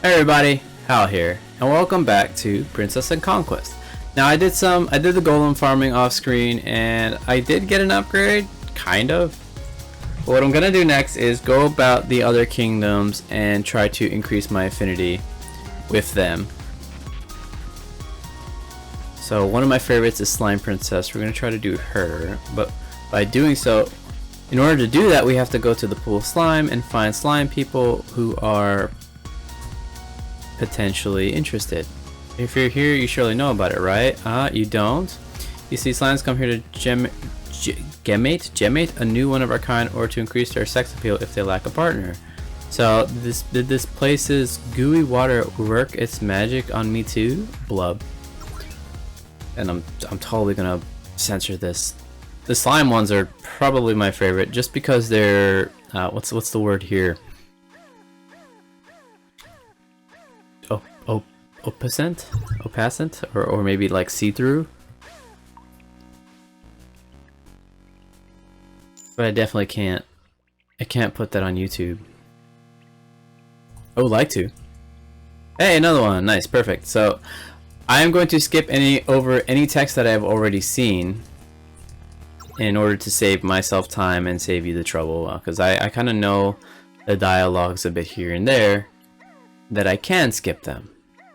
Hey everybody, Hal here, and welcome back to Princess and Conquest. Now I did the golem farming off screen, and I did get an upgrade, kind of. But what I'm gonna do next is go about the other kingdoms and try to increase my affinity with them. So one of my favorites is Slime Princess. We're gonna try to do her, but by doing so, in order to do that, we have to go to the pool of slime and find slime people who are potentially interested. If you're here, you surely know about it, right? You don't? You see, slimes come here to gemmate a new one of our kind, or to increase their sex appeal if they lack a partner. So did this place's gooey water work its magic on me too? Blub. And I'm totally gonna censor this. The slime ones are probably my favorite, just because they're what's the word here? Opacent, or maybe like see-through. But I definitely can't. I can't put that on YouTube. I would like to. Hey, another one. Nice, perfect. So I am going to skip over any text that I have already seen in order to save myself time and save you the trouble, because I kind of know the dialogues a bit here and there that I can skip them.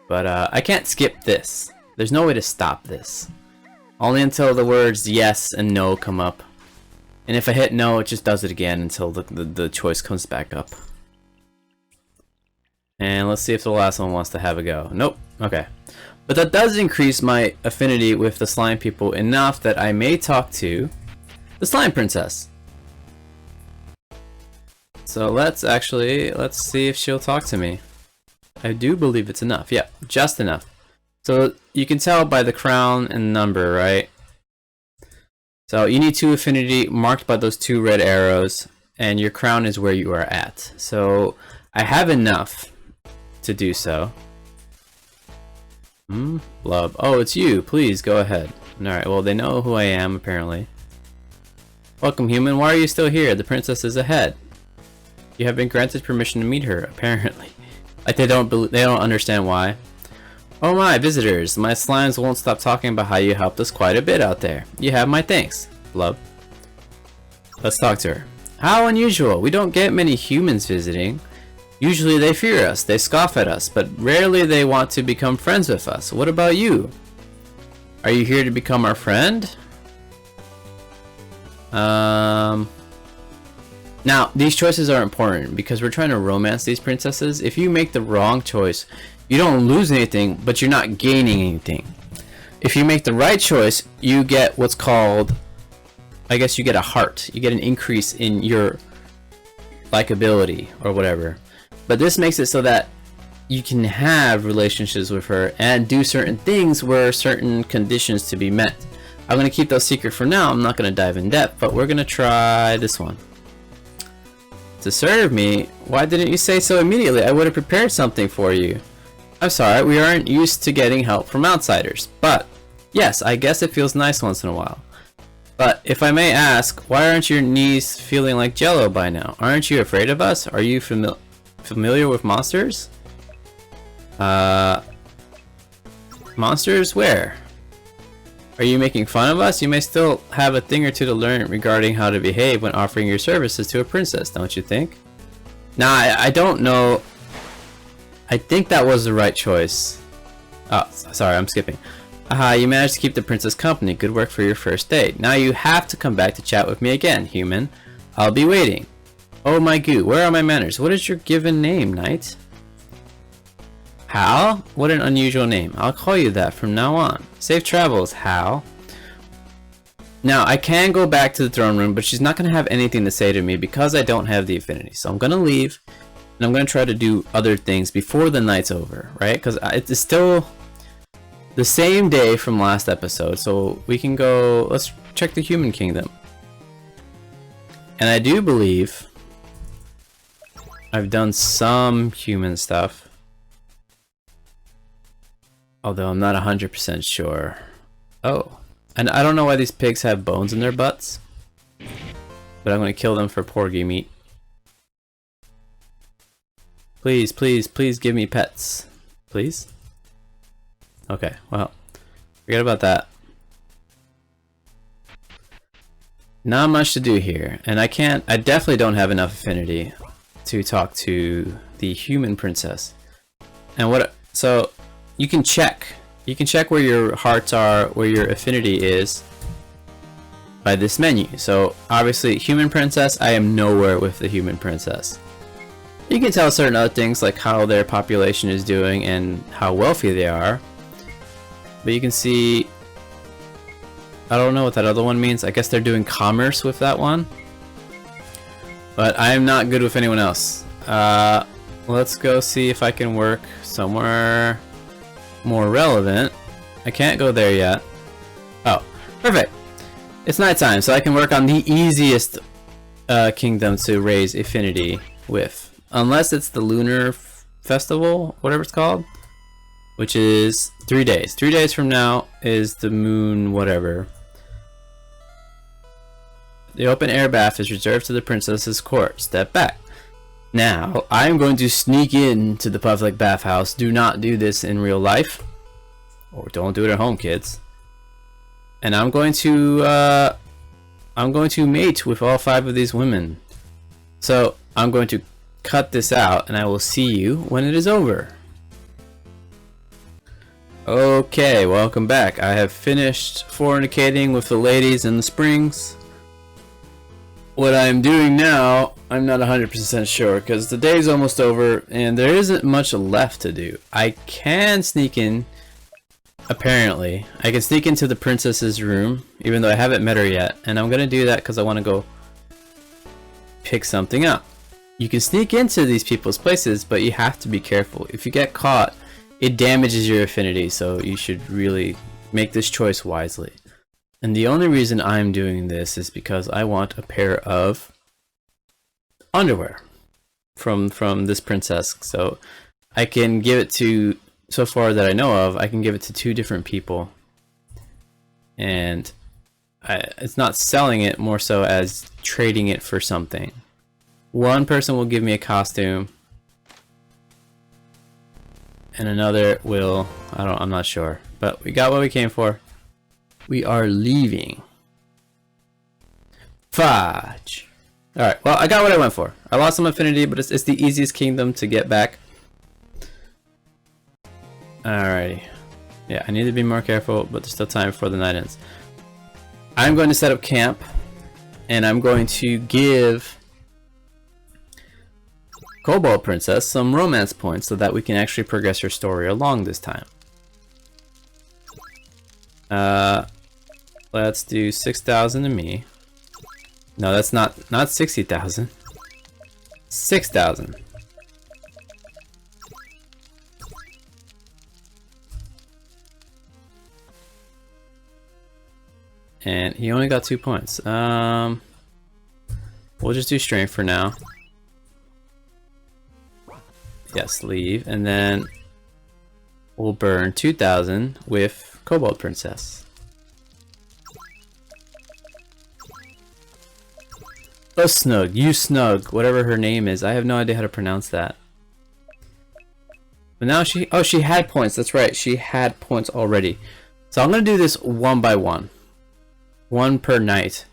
But I can't skip this. There's no way to stop this. Only until the words yes and no come up. And if I hit no, it just does it again until the choice comes back up. And let's see if the last one wants to have a go. Nope. Okay. But that does increase my affinity with the slime people enough that I may talk to the slime princess. So let's see if she'll talk to me. I do believe it's enough. Yeah, just enough. So you can tell by the crown and number, right? So you need 2 affinity marked by those 2 red arrows, and your crown is where you are at. So I have enough to do so. Blub. Oh, it's you. Please go ahead. Alright, well, they know who I am, apparently. Welcome, human. Why are you still here? The princess is ahead. You have been granted permission to meet her, apparently. Like they don't understand why. Oh my, visitors. My slimes won't stop talking about how you helped us quite a bit out there. You have my thanks, Blub. Let's talk to her. How unusual. We don't get many humans visiting. Usually they fear us, they scoff at us, but rarely they want to become friends with us. What about you? Are you here to become our friend? Now, these choices are important because we're trying to romance these princesses. If you make the wrong choice, you don't lose anything, but you're not gaining anything. If you make the right choice, you get what's called, I guess you get a heart. You get an increase in your likability or whatever. But this makes it so that you can have relationships with her and do certain things where certain conditions to be met. I'm going to keep those secret for now. I'm not going to dive in depth, but we're going to try this one. To serve me? Why didn't you say so immediately? I would have prepared something for you. I'm sorry, we aren't used to getting help from outsiders. But, yes, I guess it feels nice once in a while. But, if I may ask, why aren't your knees feeling like jello by now? Aren't you afraid of us? Are you familiar with monsters? Monsters? Where? Are you making fun of us? You may still have a thing or two to learn regarding how to behave when offering your services to a princess, don't you think? Now, I don't know. I think that was the right choice. Oh, sorry, I'm skipping. You managed to keep the princess company. Good work for your first date. Now you have to come back to chat with me again, human. I'll be waiting. Oh my goo, where are my manners? What is your given name, knight? Hal? What an unusual name. I'll call you that from now on. Safe travels, Hal. Now, I can go back to the throne room, but she's not going to have anything to say to me because I don't have the affinity. So I'm going to leave, and I'm going to try to do other things before the night's over, right? Because it's still the same day from last episode, so we can go, let's check the human kingdom. And I do believe I've done some human stuff. Although I'm not 100% sure. Oh. And I don't know why these pigs have bones in their butts. But I'm going to kill them for porgy meat. Please, please, please give me pets. Please? Okay, well, forget about that. Not much to do here, and I definitely don't have enough affinity to talk to the human princess. And so you can check where your hearts are, where your affinity is by this menu. So obviously human princess, I am nowhere with the human princess. You can tell certain other things like how their population is doing and how wealthy they are, but you can see, I don't know what that other one means. I guess they're doing commerce with that one, but I am not good with anyone else. Let's go see if I can work somewhere more relevant. I can't go there yet. Oh, perfect. It's nighttime, so I can work on the easiest kingdom to raise affinity with. Unless it's the lunar festival, whatever it's called, which is 3 days. 3 days from now is the moon whatever. The open air bath is reserved to the princess's court. Step back. Now, I'm going to sneak into the public bathhouse. Do not do this in real life. Or don't do it at home, kids. And I'm going to mate with all 5 of these women. So, I'm going to cut this out, and I will see you when it is over. Okay, welcome back. I have finished fornicating with the ladies in the springs. What I'm doing now, I'm not 100% sure because the day's almost over and there isn't much left to do. I can sneak in, apparently. I can sneak into the princess's room, even though I haven't met her yet. And I'm going to do that because I want to go pick something up. You can sneak into these people's places, but you have to be careful. If you get caught, it damages your affinity, so you should really make this choice wisely. And the only reason I'm doing this is because I want a pair of underwear from this princess. So I can give it to, so far that I know of, I can give it to 2 different people. And it's not selling it, more so as trading it for something. One person will give me a costume, and another will, I'm not sure. But we got what we came for. We are leaving. Fudge. Alright, well, I got what I went for. I lost some affinity, but it's the easiest kingdom to get back. Alrighty. Yeah, I need to be more careful, but there's still time before the night ends. I'm going to set up camp, and I'm going to give Cobalt Princess some romance points so that we can actually progress her story along this time. Let's do 6,000 to me. No, that's not 60,000. 6,000. And he only got 2 points. We'll just do strength for now. Yes, leave, and then we'll burn 2,000 with Cobalt Princess. Oh, Snug, you Snug, whatever her name is. I have no idea how to pronounce that. But now she had points. That's right, she had points already. So I'm gonna do this one by one. One per night.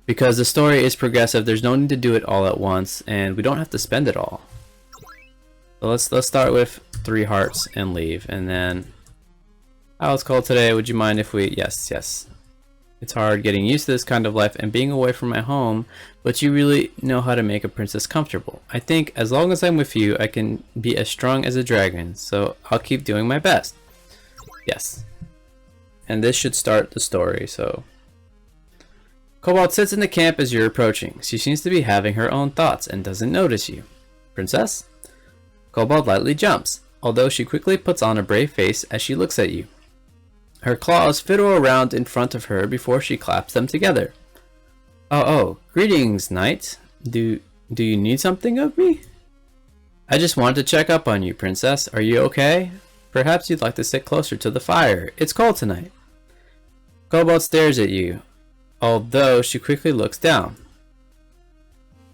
Because the story is progressive, there's no need to do it all at once, and we don't have to spend it all. So let's start with 3 hearts and leave, and then how it's called today. Would you mind if we? Yes. It's hard getting used to this kind of life and being away from my home, but you really know how to make a princess comfortable. I think as long as I'm with you, I can be as strong as a dragon, so I'll keep doing my best. Yes. And this should start the story, so. Cobalt sits in the camp as you're approaching. She seems to be having her own thoughts and doesn't notice you. Princess? Cobalt lightly jumps, although she quickly puts on a brave face as she looks at you. Her claws fiddle around in front of her before she claps them together. Oh, greetings, knight. Do you need something of me? I just wanted to check up on you, princess. Are you okay? Perhaps you'd like to sit closer to the fire. It's cold tonight. Cobalt stares at you, although she quickly looks down.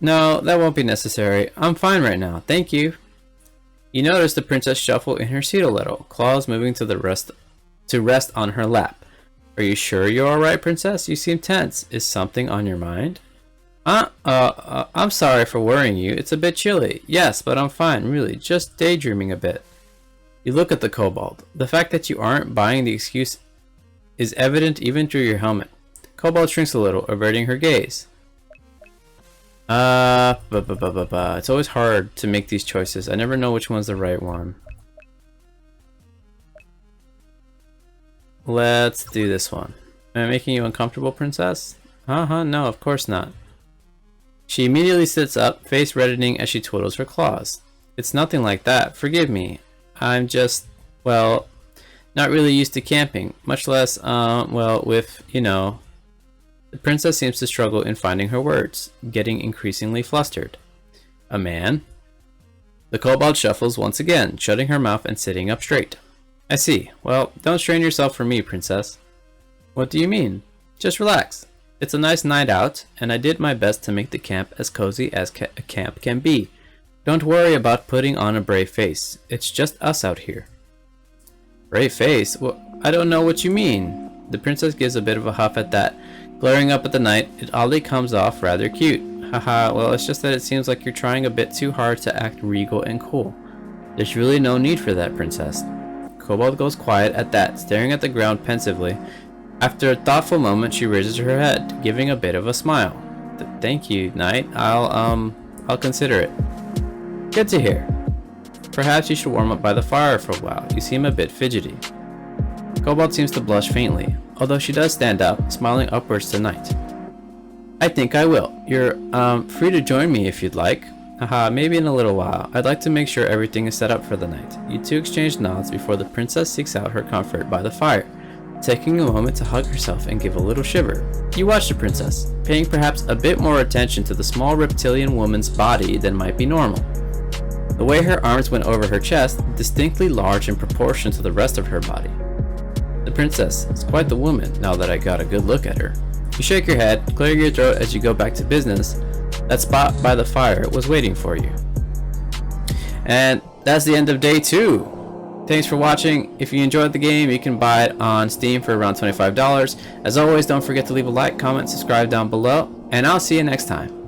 No, that won't be necessary. I'm fine right now, thank you. You notice the princess shuffle in her seat a little, claws moving to rest on her lap. Are you sure you're alright, princess? You seem tense. Is something on your mind? I'm sorry for worrying you. It's a bit chilly. Yes, but I'm fine, really. Just daydreaming a bit. You look at the cobalt. The fact that you aren't buying the excuse is evident even through your helmet. Cobalt shrinks a little, averting her gaze. It's always hard to make these choices. I never know which one's the right one. Let's do this one. Am I making you uncomfortable, princess? No, of course not. She immediately sits up, face reddening as she twiddles her claws. It's nothing like that. Forgive me. I'm just, well, not really used to camping. Much less, with, you know. The princess seems to struggle in finding her words, getting increasingly flustered. A man? The cobalt shuffles once again, shutting her mouth and sitting up straight. I see. Well, don't strain yourself for me, princess. What do you mean? Just relax. It's a nice night out, and I did my best to make the camp as cozy as a camp can be. Don't worry about putting on a brave face. It's just us out here. Brave face? Well, I don't know what you mean. The princess gives a bit of a huff at that. Glaring up at the night, it oddly comes off rather cute. Haha, well, it's just that it seems like you're trying a bit too hard to act regal and cool. There's really no need for that, princess. Cobalt goes quiet at that, staring at the ground pensively. After a thoughtful moment, she raises her head, giving a bit of a smile. Thank you, Knight. I'll consider it. Good to hear. Perhaps you should warm up by the fire for a while. You seem a bit fidgety. Cobalt seems to blush faintly, although she does stand up, smiling upwards to Knight. I think I will. You're, free to join me if you'd like. Haha, maybe in a little while. I'd like to make sure everything is set up for the night. You two exchange nods before the princess seeks out her comfort by the fire, taking a moment to hug herself and give a little shiver. You watch the princess, paying perhaps a bit more attention to the small reptilian woman's body than might be normal. The way her arms went over her chest, distinctly large in proportion to the rest of her body. The princess is quite the woman, now that I got a good look at her. You shake your head, clear your throat as you go back to business. That spot by the fire was waiting for you. And that's the end of day 2. Thanks for watching. If you enjoyed the game, you can buy it on Steam for around $25. As always, don't forget to leave a like, comment, subscribe down below, and I'll see you next time.